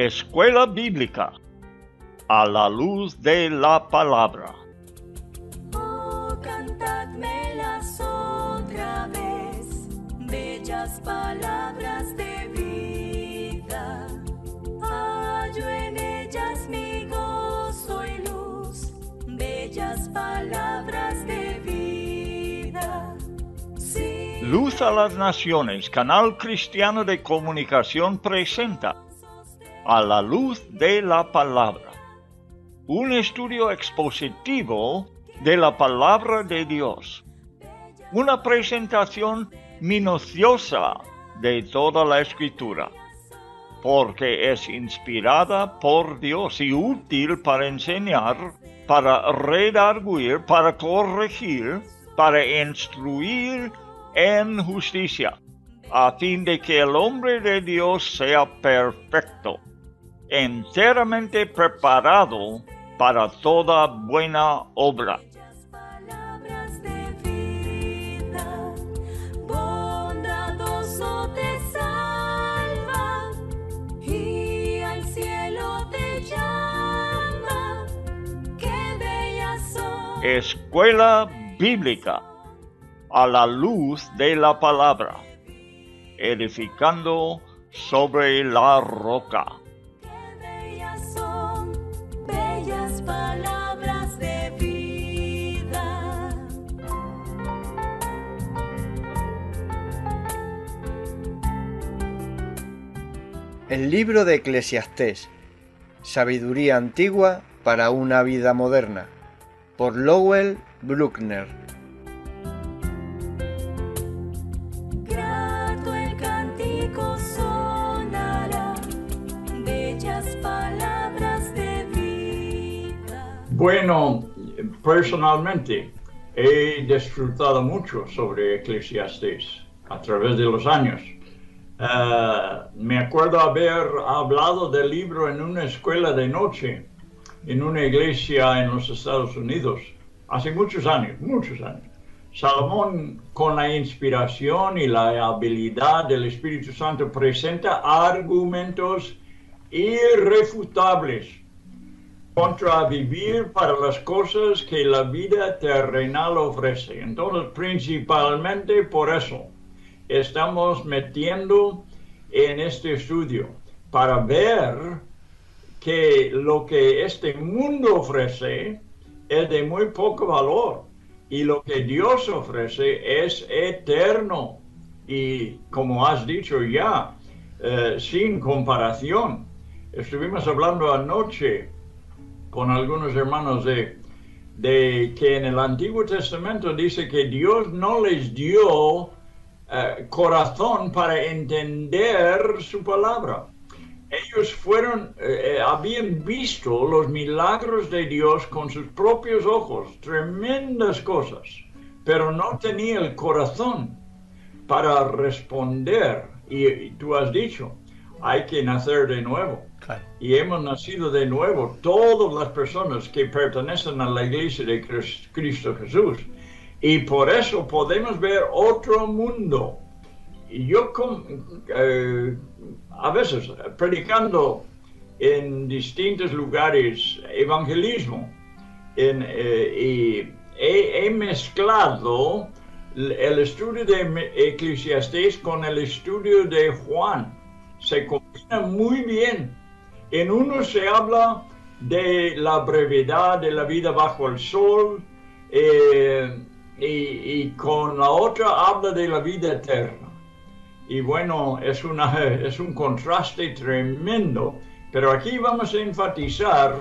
Escuela Bíblica a la luz de la palabra. Oh, cantadmelas otra vez, bellas palabras de vida. Hallo en ellas mi gozo y luz, bellas palabras de vida. Sí. Luz a las Naciones, canal cristiano de comunicación, presenta A la luz de la palabra, un estudio expositivo de la palabra de Dios, una presentación minuciosa de toda la Escritura, porque es inspirada por Dios y útil para enseñar, para redarguir, para corregir, para instruir en justicia, a fin de que el hombre de Dios sea perfecto, enteramente preparado para toda buena obra. Palabras de vida, bondadoso te salva y al cielo te llama. Qué bellas son. Escuela Bíblica a la luz de la palabra, edificando sobre la roca. Bellas palabras de vida. El libro de Eclesiastés, sabiduría antigua para una vida moderna, por Lowell Bruckner. Grato el cántico sonará, bellas palabras de vida. Bueno, personalmente he disfrutado mucho sobre Eclesiastés a través de los años. Me acuerdo haber hablado del libro en una escuela de noche, en una iglesia en los Estados Unidos, hace muchos años. Salomón, con la inspiración y la habilidad del Espíritu Santo, presenta argumentos irrefutables contra vivir para las cosas que la vida terrenal ofrece. Entonces, principalmente por eso estamos metiendo en este estudio, para ver que lo que este mundo ofrece es de muy poco valor y lo que Dios ofrece es eterno y, como has dicho ya, sin comparación. Estuvimos hablando anoche con algunos hermanos de que en el Antiguo Testamento dice que Dios no les dio corazón para entender su palabra. Ellos habían visto los milagros de Dios con sus propios ojos, tremendas cosas, pero no tenía el corazón para responder. Y tú has dicho, hay que nacer de nuevo. Claro. Y hemos nacido de nuevo, todas las personas que pertenecen a la iglesia de Cristo Jesús. Y por eso podemos ver otro mundo. Y yo a veces predicando en distintos lugares evangelismo, y he mezclado el estudio de Eclesiastés con el estudio de Juan. Se combina muy bien. En uno se habla de la brevedad de la vida bajo el sol, y con la otra habla de la vida eterna. Y bueno, es un contraste tremendo, pero aquí vamos a enfatizar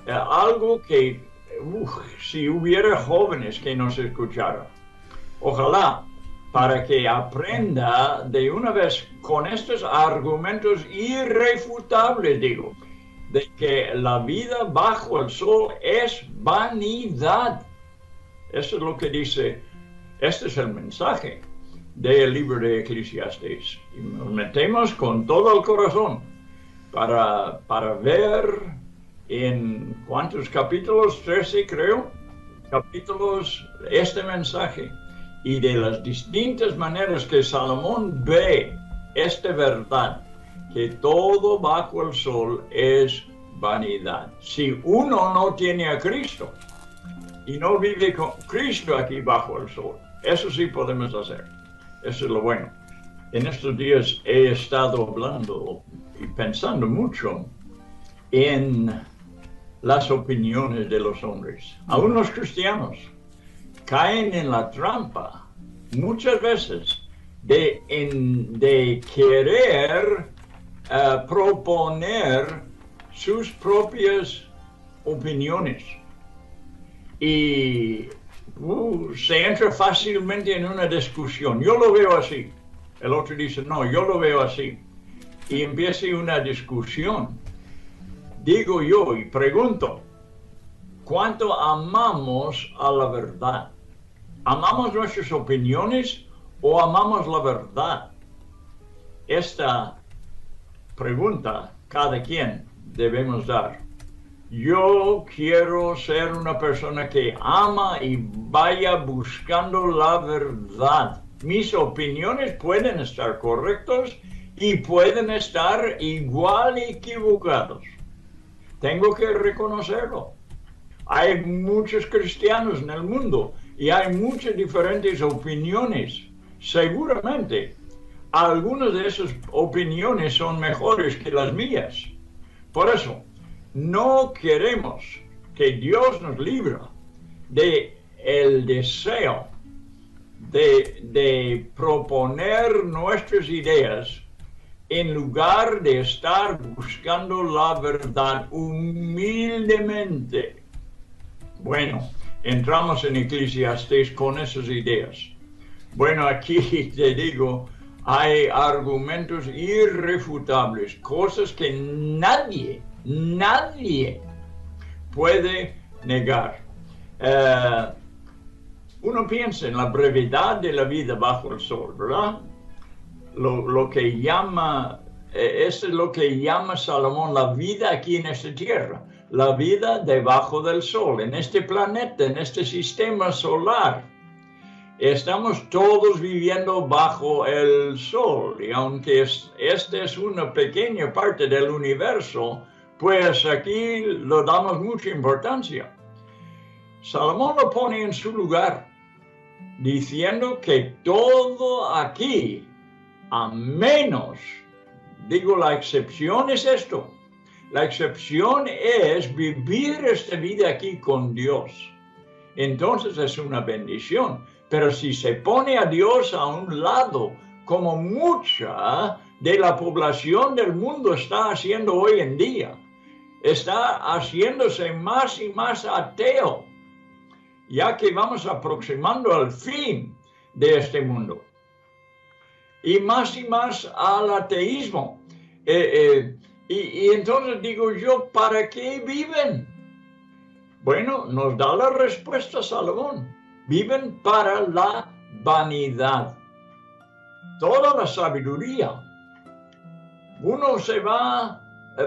algo que, si hubiera jóvenes que nos escucharan, ojalá, para que aprenda de una vez con estos argumentos irrefutables, digo, de que la vida bajo el sol es vanidad. Eso es lo que dice, este es el mensaje del libro de Eclesiastés. Y nos metemos con todo el corazón para ver en ¿cuántos capítulos? 13, creo. Capítulos, este mensaje. Y de las distintas maneras que Salomón ve esta verdad que todo bajo el sol es vanidad. Si uno no tiene a Cristo y no vive con Cristo aquí bajo el sol, eso sí podemos hacer. Eso es lo bueno. En estos días he estado hablando y pensando mucho en las opiniones de los hombres. Aún los cristianos caen en la trampa muchas veces de querer proponer sus propias opiniones y se entra fácilmente en una discusión. Yo lo veo así. El otro dice, no, yo lo veo así. Y empieza una discusión. Digo yo y pregunto, ¿cuánto amamos a la verdad? ¿Amamos nuestras opiniones o amamos la verdad? Esta pregunta cada quien debemos dar. Yo quiero ser una persona que ama y vaya buscando la verdad. Mis opiniones pueden estar correctas y pueden estar igual equivocados. Tengo que reconocerlo. Hay muchos cristianos en el mundo y hay muchas diferentes opiniones. Seguramente, algunas de esas opiniones son mejores que las mías. Por eso, no queremos que Dios nos libre de el deseo de proponer nuestras ideas en lugar de estar buscando la verdad humildemente. Bueno, entramos en Eclesiastés con esas ideas. Bueno, aquí te digo, hay argumentos irrefutables, cosas que nadie puede negar. Uno piensa en la brevedad de la vida bajo el sol, ¿verdad? Lo que llama, eso es lo que llama Salomón la vida aquí en esta tierra, la vida debajo del sol, en este planeta, en este sistema solar. Estamos todos viviendo bajo el sol y aunque esta es una pequeña parte del universo, pues aquí lo damos mucha importancia. Salomón lo pone en su lugar, diciendo que todo aquí, a menos, digo, la excepción es esto. La excepción es vivir esta vida aquí con Dios. Entonces es una bendición. Pero si se pone a Dios a un lado, como mucha de la población del mundo está haciendo hoy en día, está haciéndose más y más ateo, ya que vamos aproximando al fin de este mundo. Y más al ateísmo. Y entonces digo yo, ¿para qué viven? Bueno, nos da la respuesta Salomón. Viven para la vanidad. Toda la sabiduría. Uno se va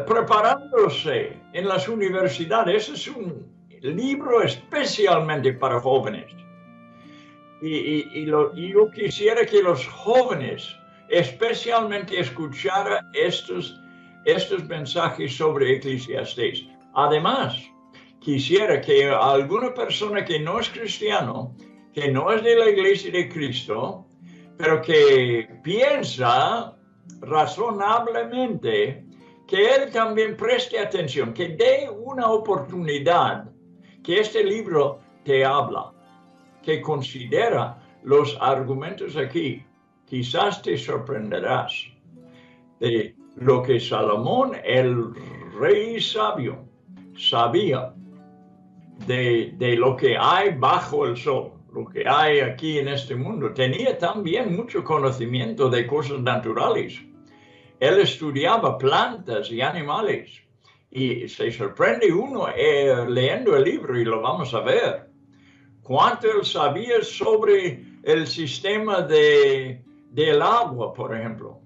preparándose en las universidades. Ese es un libro especialmente para jóvenes. Y yo quisiera que los jóvenes especialmente escucharan estos mensajes sobre Eclesiastés. Además, quisiera que alguna persona que no es cristiano, que no es de la Iglesia de Cristo, pero que piensa razonablemente, que él también preste atención, que dé una oportunidad, que este libro te habla, que considera los argumentos aquí. Quizás te sorprenderás de lo que Salomón, el rey sabio, sabía de lo que hay bajo el sol, lo que hay aquí en este mundo. Tenía también mucho conocimiento de cosas naturales. Él estudiaba plantas y animales y se sorprende uno leyendo el libro y lo vamos a ver. Cuánto él sabía sobre el sistema del agua, por ejemplo,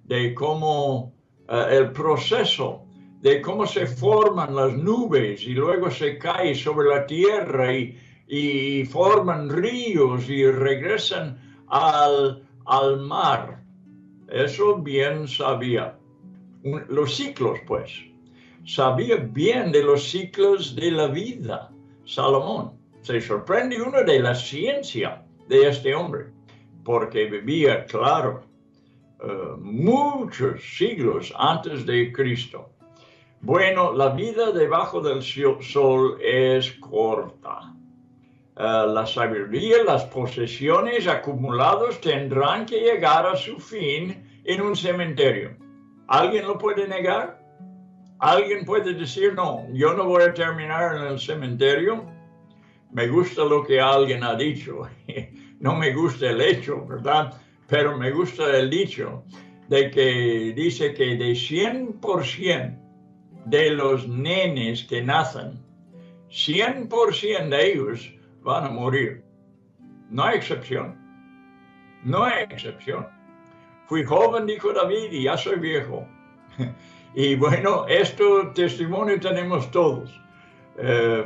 de cómo el proceso de cómo se forman las nubes y luego se caen sobre la tierra y forman ríos y regresan al mar. Eso bien sabía. los ciclos, pues. Sabía bien de los ciclos de la vida, Salomón. Se sorprende uno de la ciencia de este hombre, porque vivía, claro, muchos siglos antes de Cristo. Bueno, la vida debajo del sol es corta. La sabiduría, las posesiones acumuladas tendrán que llegar a su fin en un cementerio. ¿Alguien lo puede negar? ¿Alguien puede decir, no, yo no voy a terminar en el cementerio? Me gusta lo que alguien ha dicho. No me gusta el hecho, ¿verdad? Pero me gusta el dicho de que dice que de 100% de los nenes que nacen, 100% de ellos van a morir. No hay excepción. No hay excepción. Fui joven, dijo David, y ya soy viejo. Y bueno, este testimonio tenemos todos.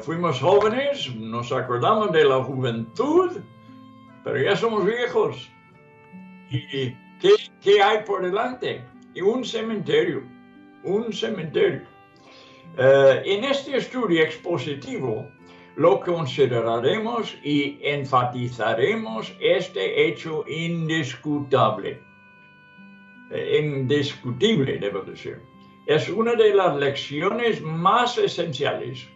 Fuimos jóvenes, nos acordamos de la juventud, pero ya somos viejos. ¿Y qué hay por delante? Y un cementerio, un cementerio. En este estudio expositivo, lo consideraremos y enfatizaremos este hecho indiscutible, debo decir. Es una de las lecciones más esenciales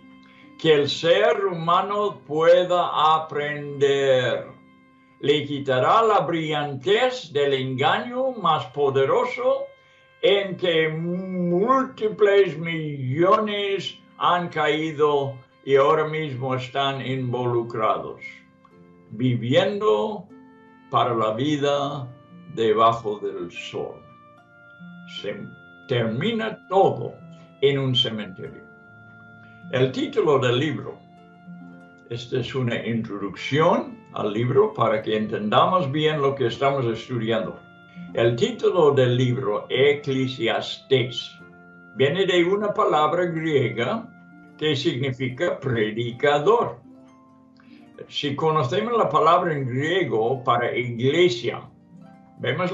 que el ser humano pueda aprender. Le quitará la brillantez del engaño más poderoso en que múltiples millones han caído y ahora mismo están involucrados, viviendo para la vida debajo del sol. Se termina todo en un cementerio. El título del libro, esta es una introducción al libro para que entendamos bien lo que estamos estudiando. El título del libro, Eclesiastés, viene de una palabra griega que significa predicador. Si conocemos la palabra en griego para iglesia, vemos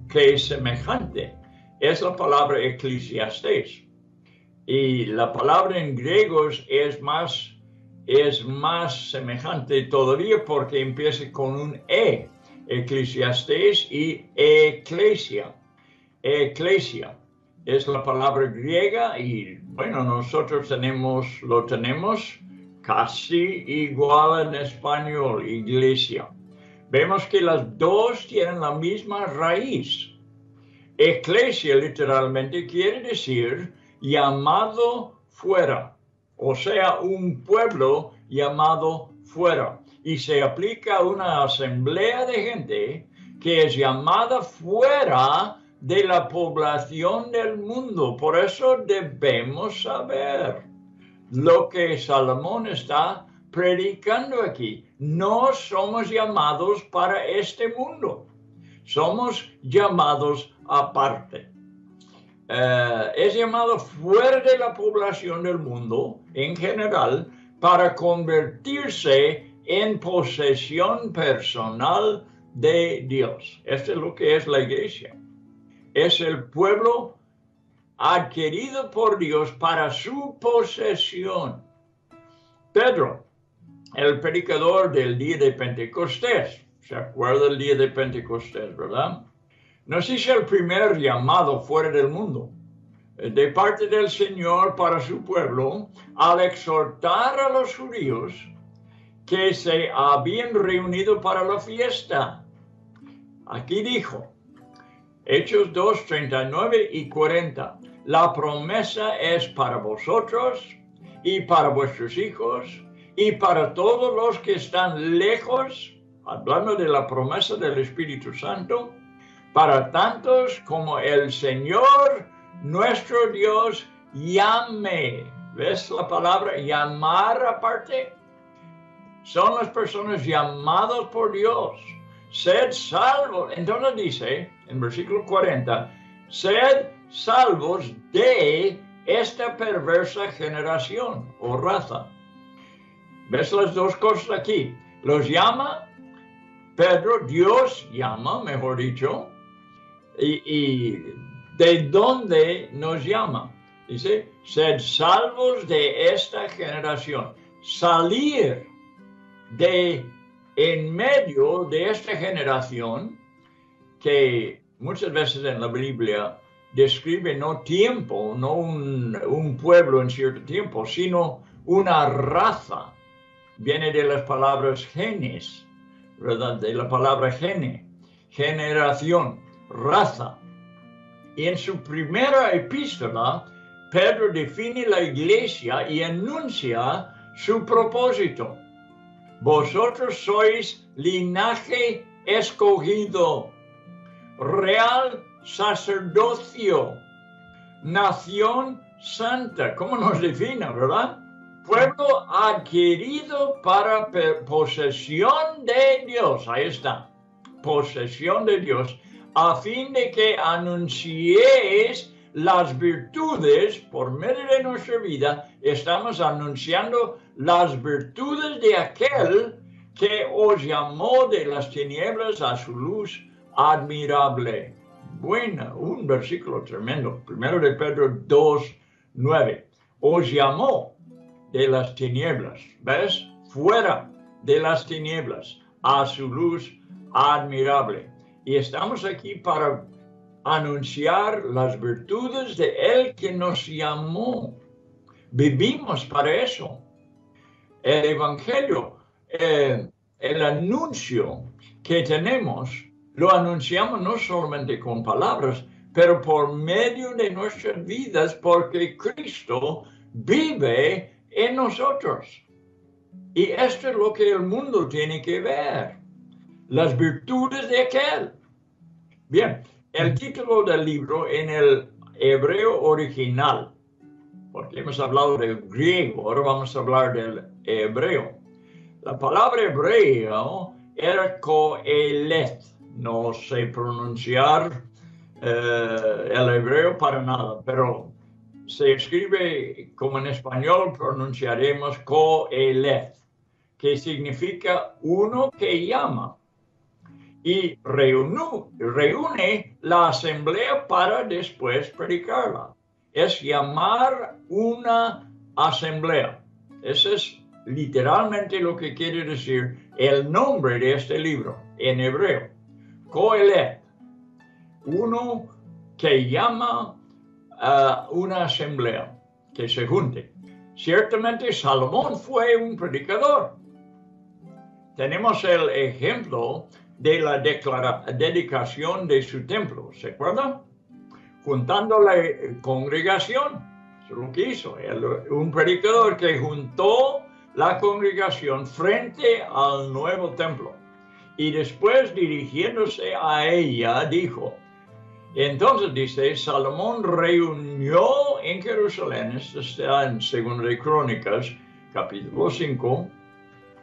que es semejante. Es la palabra Eclesiastés. Y la palabra en griego es más semejante todavía porque empieza con un E. Eclesiastés y eclesia. Eclesia es la palabra griega y bueno, nosotros lo tenemos casi igual en español, iglesia. Vemos que las dos tienen la misma raíz. Eclesia literalmente quiere decir llamado fuera, o sea, un pueblo llamado fuera. Y se aplica a una asamblea de gente que es llamada fuera de la población del mundo. Por eso debemos saber lo que Salomón está predicando aquí. No somos llamados para este mundo. Somos llamados aparte. Es llamado fuera de la población del mundo en general para convertirse en posesión personal de Dios. Esto es lo que es la iglesia. Es el pueblo adquirido por Dios para su posesión. Pedro, el predicador del día de Pentecostés, ¿se acuerda del día de Pentecostés, verdad? Nos hizo el primer llamado fuera del mundo, de parte del Señor para su pueblo, al exhortar a los judíos que se habían reunido para la fiesta. Aquí dijo, Hechos 2, 39 y 40, la promesa es para vosotros y para vuestros hijos y para todos los que están lejos, hablando de la promesa del Espíritu Santo, para tantos como el Señor nuestro Dios llame. ¿Ves la palabra llamar aparte? Son las personas llamadas por Dios. Sed salvos. Entonces dice, en versículo 40, sed salvos de esta perversa generación o raza. ¿Ves las dos cosas aquí? Los llama Pedro, Dios llama, mejor dicho, y ¿De dónde nos llama? Dice, sed salvos de esta generación. Salir de en medio de esta generación que muchas veces en la Biblia describe no tiempo, no un pueblo en cierto tiempo, sino una raza. Viene de las palabras genes, ¿verdad? De la palabra gene, generación, raza. Y en su primera epístola, Pedro define la iglesia y anuncia su propósito. Vosotros sois linaje escogido, real sacerdocio, nación santa. ¿Cómo nos define, verdad? Pueblo adquirido para posesión de Dios. Ahí está, posesión de Dios, a fin de que anunciéis las virtudes por medio de nuestra vida. Estamos anunciando las virtudes de aquel que os llamó de las tinieblas a su luz admirable. Bueno, un versículo tremendo. Primero de Pedro 2:9. Os llamó de las tinieblas, ¿ves? Fuera de las tinieblas a su luz admirable. Y estamos aquí para anunciar las virtudes de Él que nos llamó. Vivimos para eso. El Evangelio, el anuncio que tenemos, lo anunciamos no solamente con palabras, pero por medio de nuestras vidas, porque Cristo vive en nosotros. Y esto es lo que el mundo tiene que ver, las virtudes de aquel. Bien, el título del libro en el hebreo original, porque hemos hablado del griego, ahora vamos a hablar del hebreo. La palabra hebreo era Kohelet. No sé pronunciar el hebreo para nada, pero se escribe como en español, pronunciaremos Kohelet, que significa uno que llama. Y reúne la asamblea para después predicarla. Es llamar una asamblea. Eso es literalmente lo que quiere decir el nombre de este libro en hebreo. Kohelet, uno que llama a una asamblea, que se junte. Ciertamente Salomón fue un predicador. Tenemos el ejemplo de la dedicación de su templo, ¿se acuerdan? Juntando la congregación, eso es lo que hizo, un predicador que juntó la congregación frente al nuevo templo. Y después, dirigiéndose a ella, dijo, entonces dice, Salomón reunió en Jerusalén, esto está en 2 de Crónicas, capítulo 5,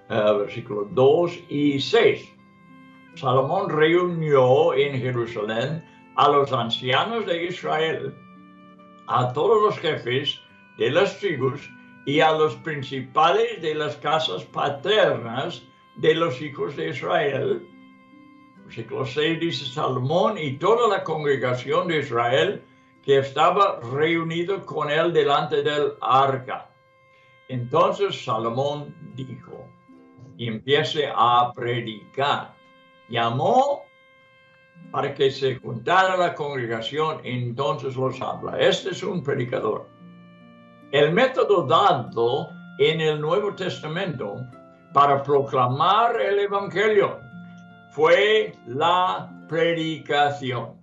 versículos 2 y 6. Salomón reunió en Jerusalén a los ancianos de Israel, a todos los jefes de las tribus y a los principales de las casas paternas de los hijos de Israel. Versículo 6 dice, Salomón y toda la congregación de Israel que estaba reunido con él delante del arca. Entonces Salomón dijo, y empiece a predicar. Llamó para que se juntara la congregación, entonces los habla. Este es un predicador. El método dado en el Nuevo Testamento para proclamar el Evangelio fue la predicación.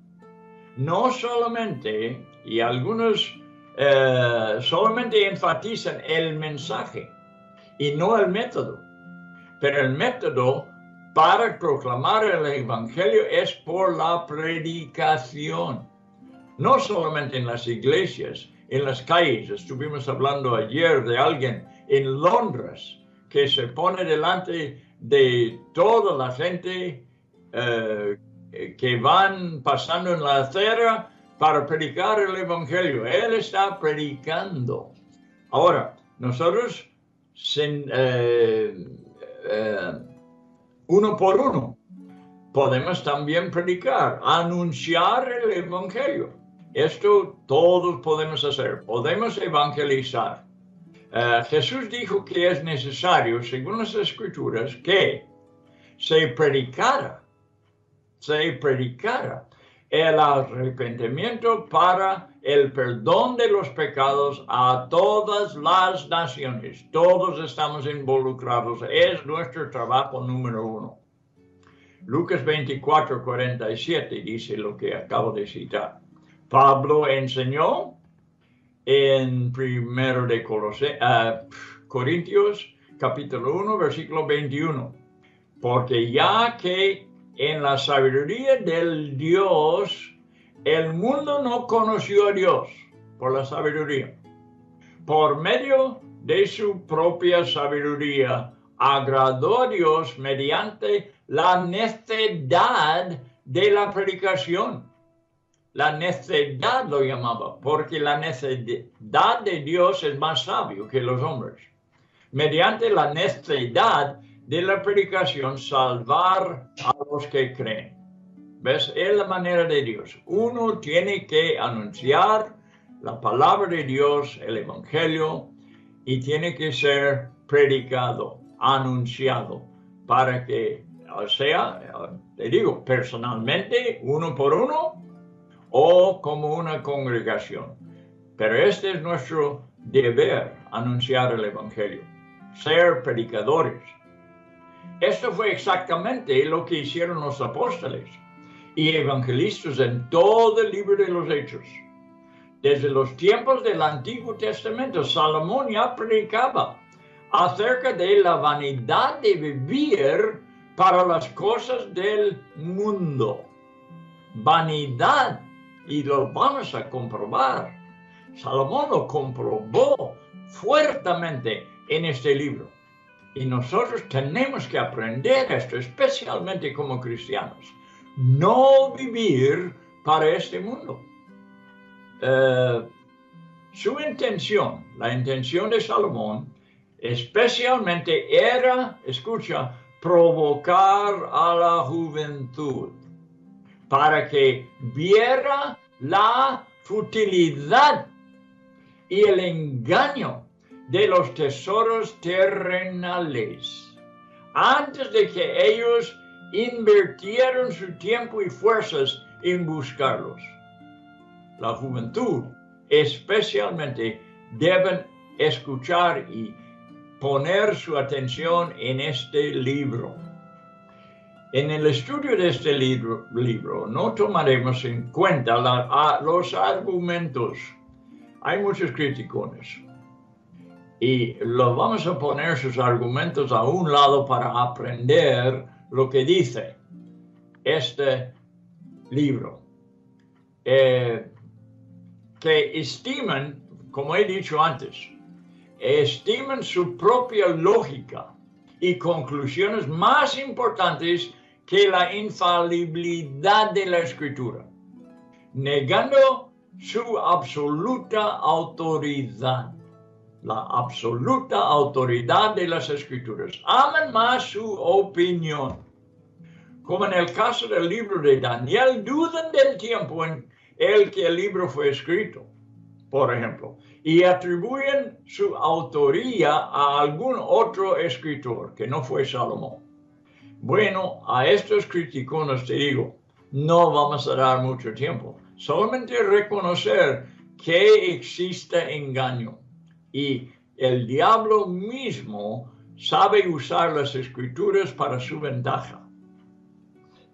No solamente, y algunos solamente enfatizan el mensaje y no el método, pero el método para proclamar el Evangelio es por la predicación. No solamente en las iglesias, en las calles. Estuvimos hablando ayer de alguien en Londres que se pone delante de toda la gente que van pasando en la acera para predicar el Evangelio. Él está predicando. Ahora, nosotros uno por uno podemos también predicar, anunciar el Evangelio. Esto todos podemos hacer, podemos evangelizar. Jesús dijo que es necesario, según las Escrituras, que se predicara el arrepentimiento para el perdón de los pecados a todas las naciones. Todos estamos involucrados, es nuestro trabajo número 1. Lucas 24:47 dice lo que acabo de citar. Pablo enseñó en 1 de Corintios capítulo 1 versículo 21, porque ya que en la sabiduría del Dios el mundo no conoció a Dios por la sabiduría, por medio de su propia sabiduría agradó a Dios mediante la necedad de la predicación. La necedad lo llamaba, porque la necedad de Dios es más sabio que los hombres. Mediante la necedad de la predicación, salvar a los que creen. ¿Ves? Es la manera de Dios. Uno tiene que anunciar la palabra de Dios, el Evangelio, y tiene que ser predicado, anunciado, para que, o sea, te digo, personalmente, uno por uno, o como una congregación. Pero este es nuestro deber, anunciar el Evangelio, ser predicadores. Esto fue exactamente lo que hicieron los apóstoles y evangelistas en todo el libro de los Hechos. Desde los tiempos del Antiguo Testamento, Salomón ya predicaba acerca de la vanidad de vivir para las cosas del mundo. Vanidad, y lo vamos a comprobar. Salomón lo comprobó fuertemente en este libro. Y nosotros tenemos que aprender esto, especialmente como cristianos. No vivir para este mundo. Su intención, la intención de Salomón, especialmente era, escucha, provocar a la juventud para que viera la futilidad y el engaño de los tesoros terrenales, antes de que ellos invirtieran su tiempo y fuerzas en buscarlos. La juventud especialmente deben escuchar y poner su atención en este libro. En el estudio de este libro no tomaremos en cuenta los argumentos. Hay muchos criticones. Y lo vamos a poner sus argumentos a un lado para aprender lo que dice este libro. Que estiman, como he dicho antes, estiman su propia lógica y conclusiones más importantes que la infalibilidad de la Escritura, negando su absoluta autoridad. La absoluta autoridad de las Escrituras. Aman más su opinión. Como en el caso del libro de Daniel, dudan del tiempo en el que el libro fue escrito, por ejemplo, y atribuyen su autoría a algún otro escritor que no fue Salomón. Bueno, a estos criticones te digo, no vamos a dar mucho tiempo. Solamente reconocer que existe engaño. Y el diablo mismo sabe usar las Escrituras para su ventaja.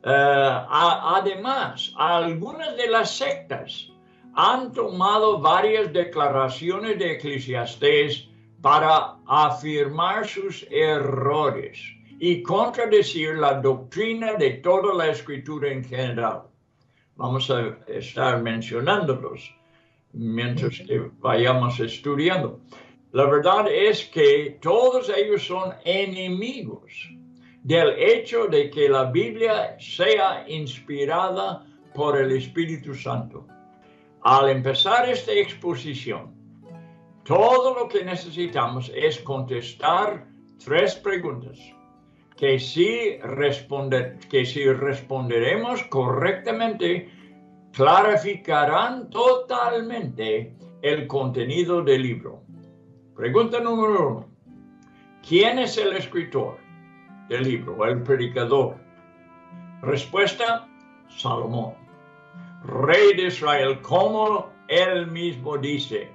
Además, algunas de las sectas han tomado varias declaraciones de Eclesiastés para afirmar sus errores y contradecir la doctrina de toda la Escritura en general. Vamos a estar mencionándolos mientras que vayamos estudiando. La verdad es que todos ellos son enemigos del hecho de que la Biblia sea inspirada por el Espíritu Santo. Al empezar esta exposición, todo lo que necesitamos es contestar 3 preguntas que si responderemos correctamente, clarificarán totalmente el contenido del libro. Pregunta número 1. ¿Quién es el escritor del libro o el predicador? Respuesta: Salomón, rey de Israel, como él mismo dice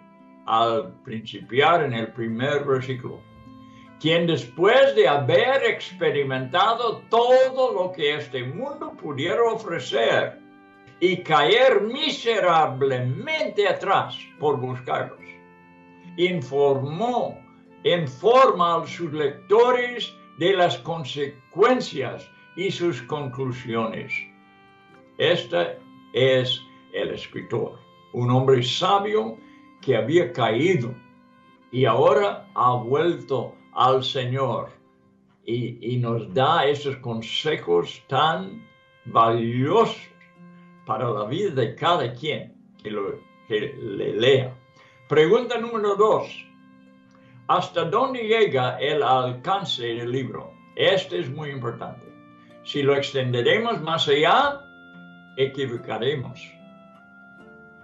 al principiar en el primer versículo, quien después de haber experimentado todo lo que este mundo pudiera ofrecer y caer miserablemente atrás por buscarlos, informa a sus lectores de las consecuencias y sus conclusiones. Este es el escritor, un hombre sabio que había caído y ahora ha vuelto al Señor y nos da esos consejos tan valiosos para la vida de cada quien que le lea. Pregunta número 2. ¿Hasta dónde llega el alcance del libro? Este es muy importante. Si lo extenderemos más allá, equivocaremos.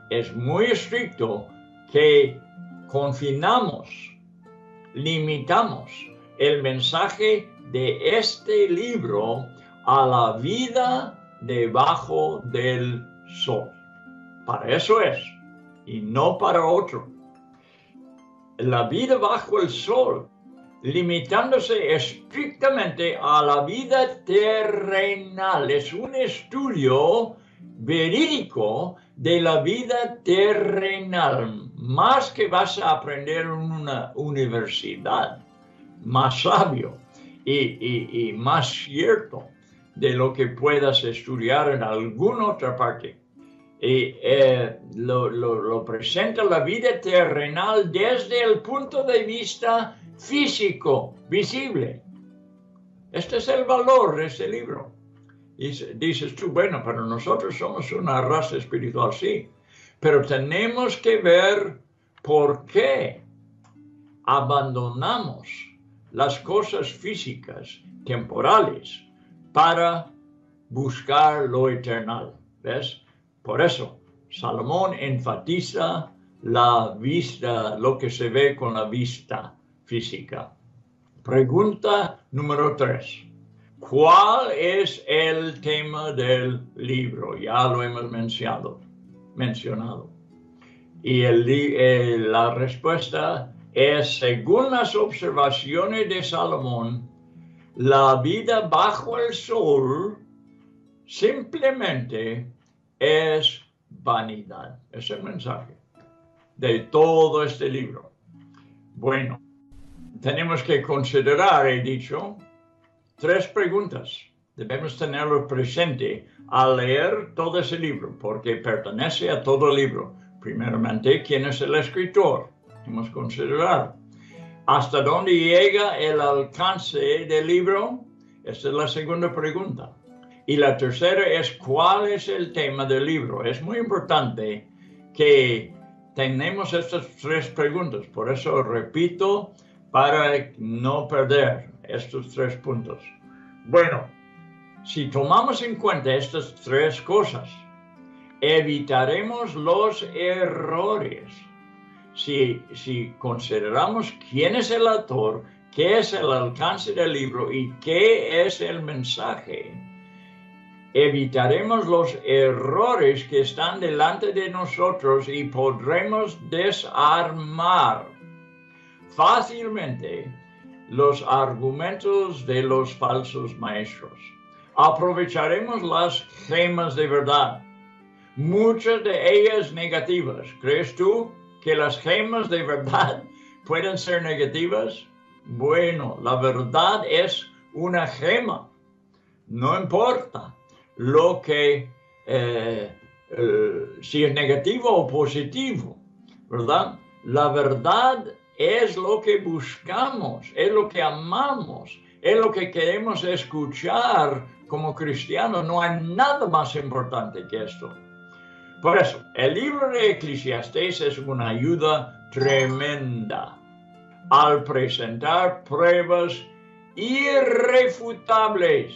Es muy estricto que confinamos, limitamos el mensaje de este libro a la vida debajo del sol. Para eso es, y no para otro. La vida bajo el sol, limitándose estrictamente a la vida terrenal, es un estudio verídico de la vida terrenal, más que vas a aprender en una universidad, más sabio y más cierto de lo que puedas estudiar en alguna otra parte. Y lo presenta la vida terrenal desde el punto de vista físico, visible. Este es el valor de este libro. Y dices tú, bueno, pero nosotros somos una raza espiritual, sí. Pero tenemos que ver por qué abandonamos las cosas físicas, temporales, para buscar lo eternal. ¿Ves? Por eso, Salomón enfatiza la vista, lo que se ve con la vista física. Pregunta número 3. ¿Cuál es el tema del libro? Ya lo hemos mencionado. Y la respuesta es, según las observaciones de Salomón, la vida bajo el sol simplemente es vanidad. Es el mensaje de todo este libro. Bueno, tenemos que considerar, he dicho, 3 preguntas. Debemos tenerlo presente al leer todo ese libro, porque pertenece a todo el libro. Primeramente, ¿quién es el escritor? Hemos considerado. ¿Hasta dónde llega el alcance del libro? Esta es la segunda pregunta. Y la tercera es, ¿cuál es el tema del libro? Es muy importante que tengamos estas 3 preguntas. Por eso repito, para no perder estos 3 puntos. Bueno, si tomamos en cuenta estas 3 cosas, evitaremos los errores. Si consideramos quién es el autor, qué es el alcance del libro y qué es el mensaje, evitaremos los errores que están delante de nosotros y podremos desarmar fácilmente los argumentos de los falsos maestros. Aprovecharemos las gemas de verdad, muchas de ellas negativas. ¿Crees tú que las gemas de verdad pueden ser negativas? Bueno, la verdad es una gema. No importa lo que, si es negativo o positivo, ¿verdad? La verdad es lo que buscamos, es lo que amamos, es lo que queremos escuchar como cristianos. No hay nada más importante que esto. Por eso, el libro de Eclesiastés es una ayuda tremenda al presentar pruebas irrefutables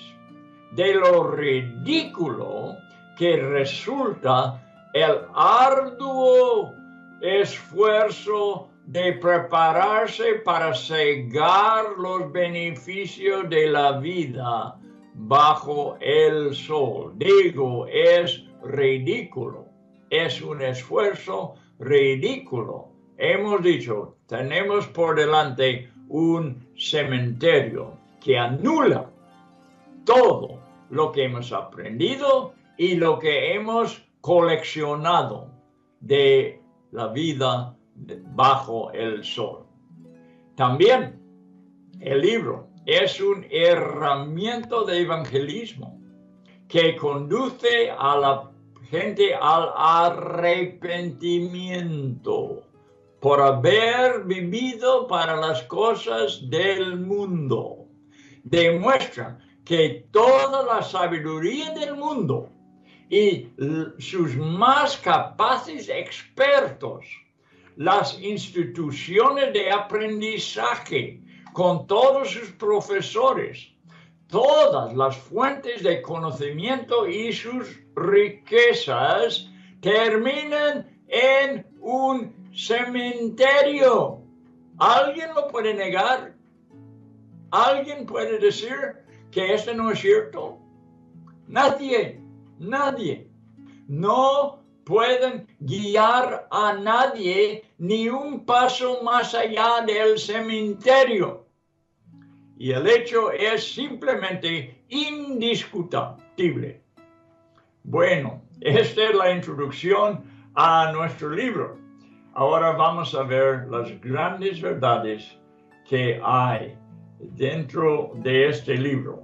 de lo ridículo que resulta el arduo esfuerzo de prepararse para cegar los beneficios de la vida bajo el sol. Digo, es ridículo. Es un esfuerzo ridículo. Hemos dicho, tenemos por delante un cementerio que anula todo lo que hemos aprendido y lo que hemos coleccionado de la vida bajo el sol. También el libro es una herramienta de evangelismo que conduce a la gente al arrepentimiento por haber vivido para las cosas del mundo. Demuestra que toda la sabiduría del mundo y sus más capaces expertos, las instituciones de aprendizaje con todos sus profesores, todas las fuentes de conocimiento y sus riquezas terminan en un cementerio. ¿Alguien lo puede negar? ¿Alguien puede decir que esto no es cierto? Nadie. No pueden guiar a nadie ni un paso más allá del cementerio. Y el hecho es simplemente indiscutible. Bueno, esta es la introducción a nuestro libro. Ahora vamos a ver las grandes verdades que hay dentro de este libro.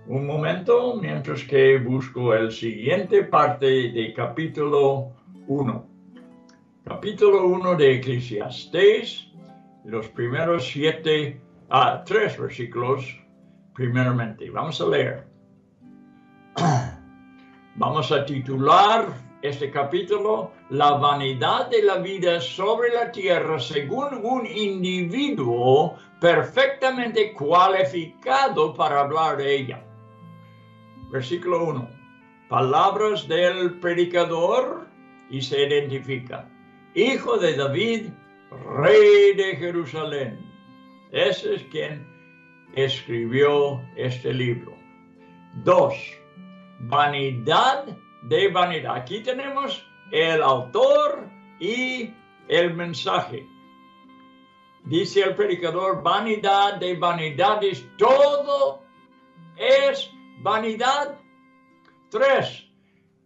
Un momento, mientras que busco el siguiente parte de capítulo 1. Capítulo 1 de Eclesiastés, los primeros 3 versículos, primeramente. Vamos a leer. Vamos a titular este capítulo, La vanidad de la vida sobre la tierra según un individuo perfectamente cualificado para hablar de ella. Versículo 1. Palabras del predicador y se identifica. Hijo de David, rey de Jerusalén. Ese es quien escribió este libro. 2. Vanidad de vanidad. Aquí tenemos el autor y el mensaje. Dice el predicador, vanidad de vanidades, todo es vanidad. 3.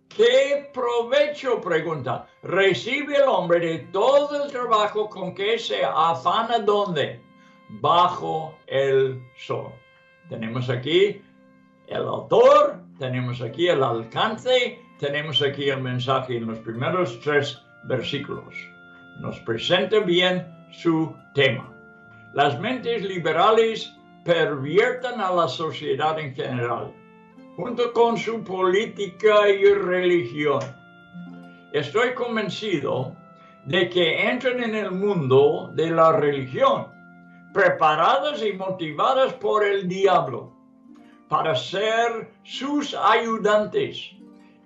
¿Qué provecho, pregunta, recibe el hombre de todo el trabajo con que se afana? ¿Dónde? Bajo el sol. Tenemos aquí el autor, tenemos aquí el alcance, tenemos aquí el mensaje en los primeros 3 versículos. Nos presenta bien su tema. Las mentes liberales pervierten a la sociedad en general, junto con su política y religión. Estoy convencido de que entran en el mundo de la religión, preparadas y motivadas por el diablo, para ser sus ayudantes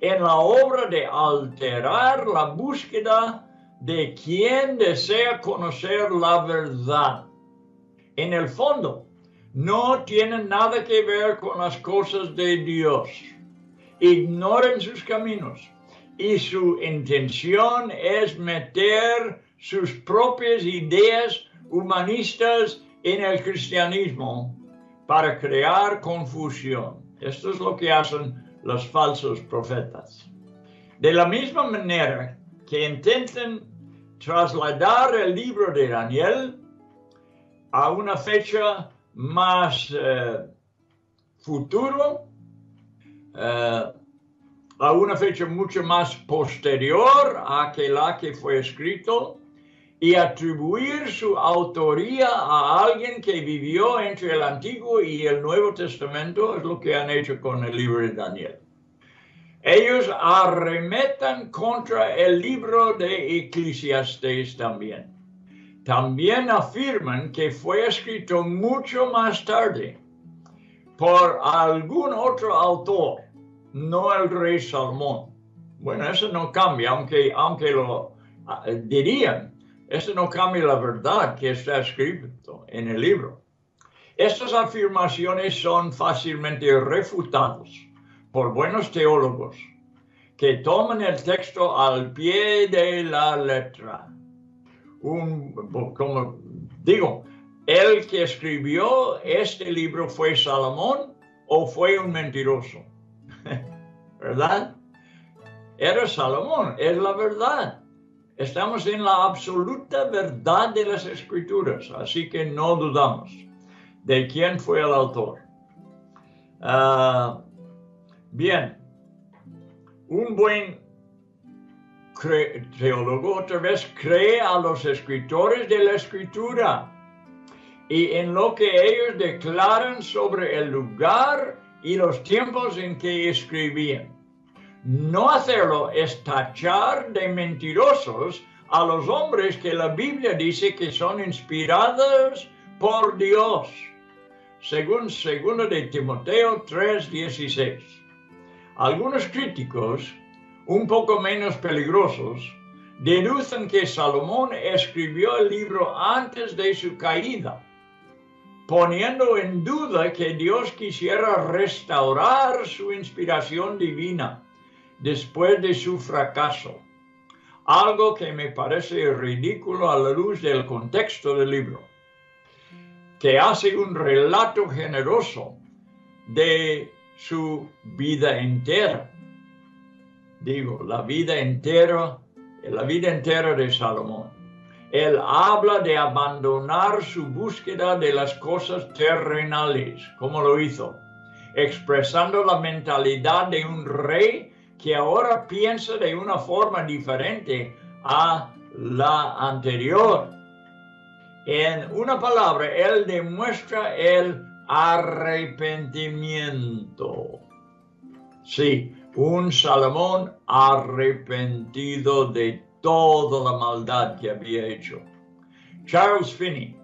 en la obra de alterar la búsqueda de quien desea conocer la verdad. En el fondo, no tienen nada que ver con las cosas de Dios. Ignoran sus caminos y su intención es meter sus propias ideas humanistas en el cristianismo para crear confusión. Esto es lo que hacen los falsos profetas. De la misma manera que intentan trasladar el libro de Daniel a una fecha más futuro, a una fecha mucho más posterior a aquella que fue escrito, y atribuir su autoría a alguien que vivió entre el Antiguo y el Nuevo Testamento, es lo que han hecho con el libro de Daniel. Ellos arremetan contra el libro de Eclesiastés también. También afirman que fue escrito mucho más tarde por algún otro autor, no el rey Salomón. Bueno, eso no cambia, aunque lo dirían, eso no cambia la verdad que está escrito en el libro. Estas afirmaciones son fácilmente refutadas por buenos teólogos que toman el texto al pie de la letra. Como digo, el que escribió este libro fue Salomón o fue un mentiroso, ¿verdad? Era Salomón, es la verdad. Estamos en la absoluta verdad de las Escrituras, así que no dudamos de quién fue el autor. Bien, un buen teólogo otra vez cree a los escritores de la Escritura y en lo que ellos declaran sobre el lugar y los tiempos en que escribían. No hacerlo es tachar de mentirosos a los hombres que la Biblia dice que son inspirados por Dios, según 2 de Timoteo 3:16. Algunos críticos, un poco menos peligrosos, deducen que Salomón escribió el libro antes de su caída, poniendo en duda que Dios quisiera restaurar su inspiración divina después de su fracaso, algo que me parece ridículo a la luz del contexto del libro, que hace un relato generoso de su vida entera. Digo, la vida entera de Salomón. Él habla de abandonar su búsqueda de las cosas terrenales, como lo hizo, expresando la mentalidad de un rey que ahora piensa de una forma diferente a la anterior. En una palabra, él demuestra el arrepentimiento. Sí, un Salomón arrepentido de toda la maldad que había hecho. Charles Finney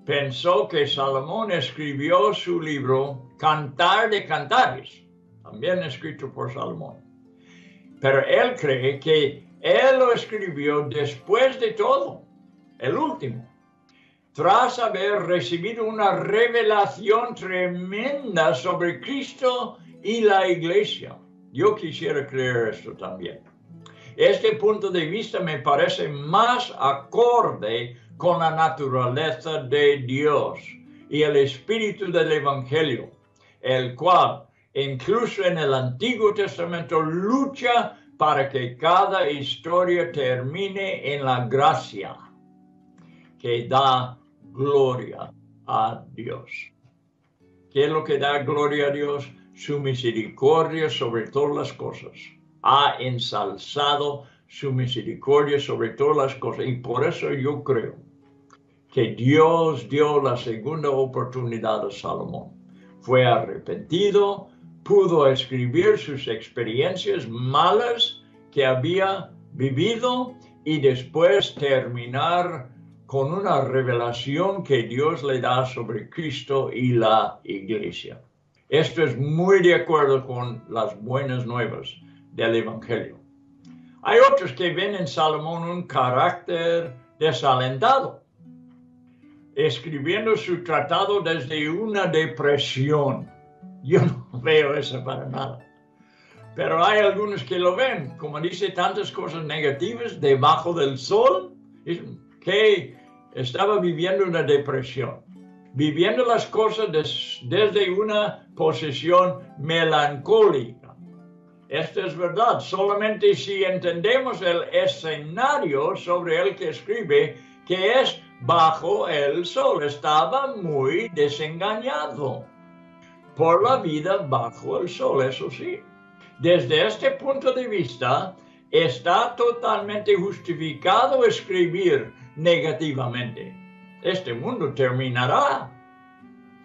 pensó que Salomón escribió su libro Cantar de Cantares, también escrito por Salomón. Pero él cree que él lo escribió después de todo, el último, tras haber recibido una revelación tremenda sobre Cristo y la Iglesia. Yo quisiera creer esto también. Este punto de vista me parece más acorde con la naturaleza de Dios y el espíritu del Evangelio, el cual, incluso en el Antiguo Testamento, lucha para que cada historia termine en la gracia que da gloria a Dios. ¿Qué es lo que da gloria a Dios? Su misericordia sobre todas las cosas. Ha ensalzado su misericordia sobre todas las cosas. Y por eso yo creo que Dios dio la segunda oportunidad a Salomón. Fue arrepentido, pudo escribir sus experiencias malas que había vivido y después terminar con una revelación que Dios le da sobre Cristo y la Iglesia. Esto es muy de acuerdo con las buenas nuevas del Evangelio. Hay otros que ven en Salomón un carácter desalentado, escribiendo su tratado desde una depresión. Yo no veo eso para nada. Pero hay algunos que lo ven, como dice tantas cosas negativas debajo del sol, que estaba viviendo una depresión, viviendo las cosas desde una posición melancólica. Esto es verdad, solamente si entendemos el escenario sobre el que escribe, que es bajo el sol. Estaba muy desengañado por la vida bajo el sol, eso sí. Desde este punto de vista, está totalmente justificado escribir negativamente. Este mundo terminará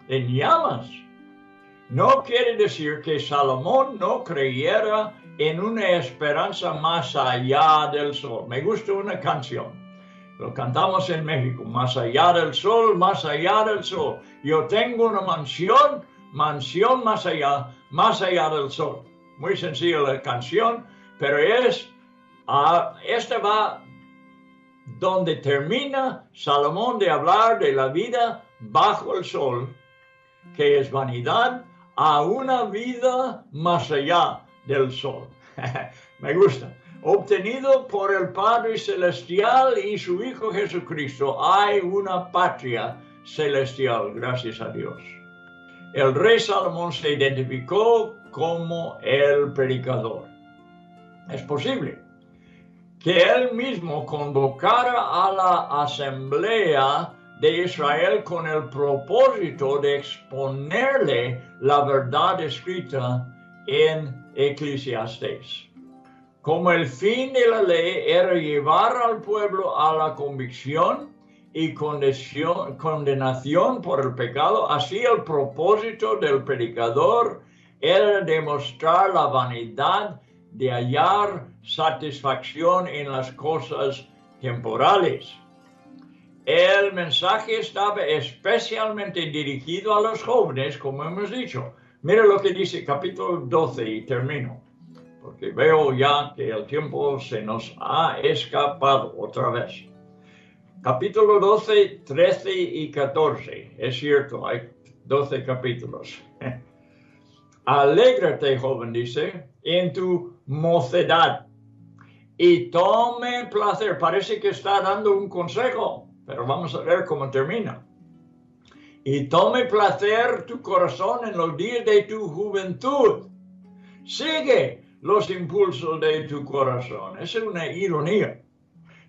en llamas. No quiere decir que Salomón no creyera en una esperanza más allá del sol. Me gusta una canción. Lo cantamos en México. Más allá del sol, más allá del sol. Yo tengo una mansión más allá del sol. Muy sencilla la canción, pero este va donde termina Salomón de hablar de la vida bajo el sol, que es vanidad, a una vida más allá del sol. Me gusta. Obtenido por el Padre Celestial y su Hijo Jesucristo, hay una patria celestial, gracias a Dios. El rey Salomón se identificó como el predicador. Es posible que él mismo convocara a la asamblea de Israel con el propósito de exponerle la verdad escrita en Eclesiastés. Como el fin de la ley era llevar al pueblo a la convicción y condenación por el pecado, así el propósito del predicador era demostrar la vanidad de hallar satisfacción en las cosas temporales. El mensaje estaba especialmente dirigido a los jóvenes, como hemos dicho. Mira lo que dice capítulo 12 y termino, porque veo ya que el tiempo se nos ha escapado otra vez. Capítulo 12, 13 y 14. Es cierto, hay 12 capítulos. Alégrate, joven, dice, en tu mocedad y tome placer. Parece que está dando un consejo, pero vamos a ver cómo termina. Y tome placer tu corazón en los días de tu juventud. Sigue los impulsos de tu corazón. Es una ironía.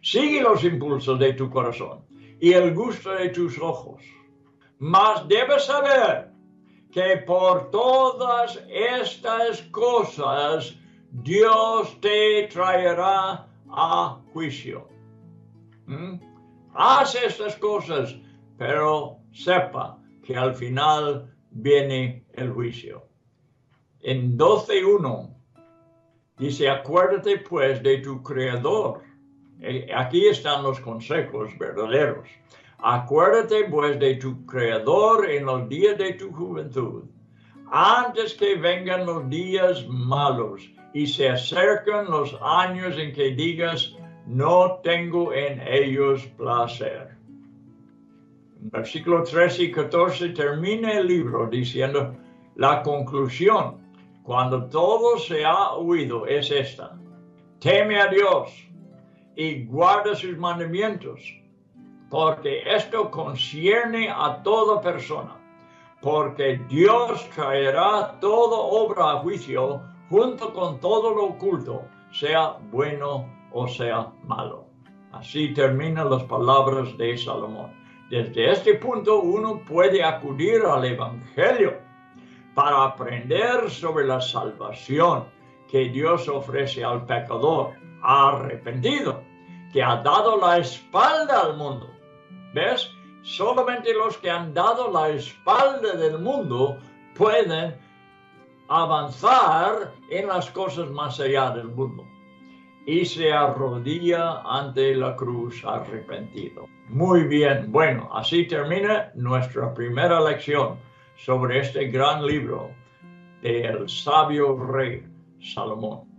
Sigue los impulsos de tu corazón y el gusto de tus ojos. Mas debes saber que por todas estas cosas Dios te traerá a juicio. Haz estas cosas, pero sepa que al final viene el juicio. En 12:1 dice, acuérdate pues de tu Creador. Aquí están los consejos verdaderos. Acuérdate pues de tu Creador en los días de tu juventud, antes que vengan los días malos y se acercan los años en que digas, no tengo en ellos placer. Versículo 13 y 14 termina el libro diciendo, la conclusión, cuando todo se ha oído, es esta. Teme a Dios y guarda sus mandamientos, porque esto concierne a toda persona, porque Dios traerá toda obra a juicio junto con todo lo oculto, sea bueno o sea malo. Así terminan las palabras de Salomón. Desde este punto uno puede acudir al Evangelio para aprender sobre la salvación que Dios ofrece al pecador arrepentido, que ha dado la espalda al mundo. ¿Ves? Solamente los que han dado la espalda del mundo pueden avanzar en las cosas más allá del mundo. Y se arrodilla ante la cruz arrepentido. Muy bien, bueno, así termina nuestra primera lección sobre este gran libro del sabio rey Salomón.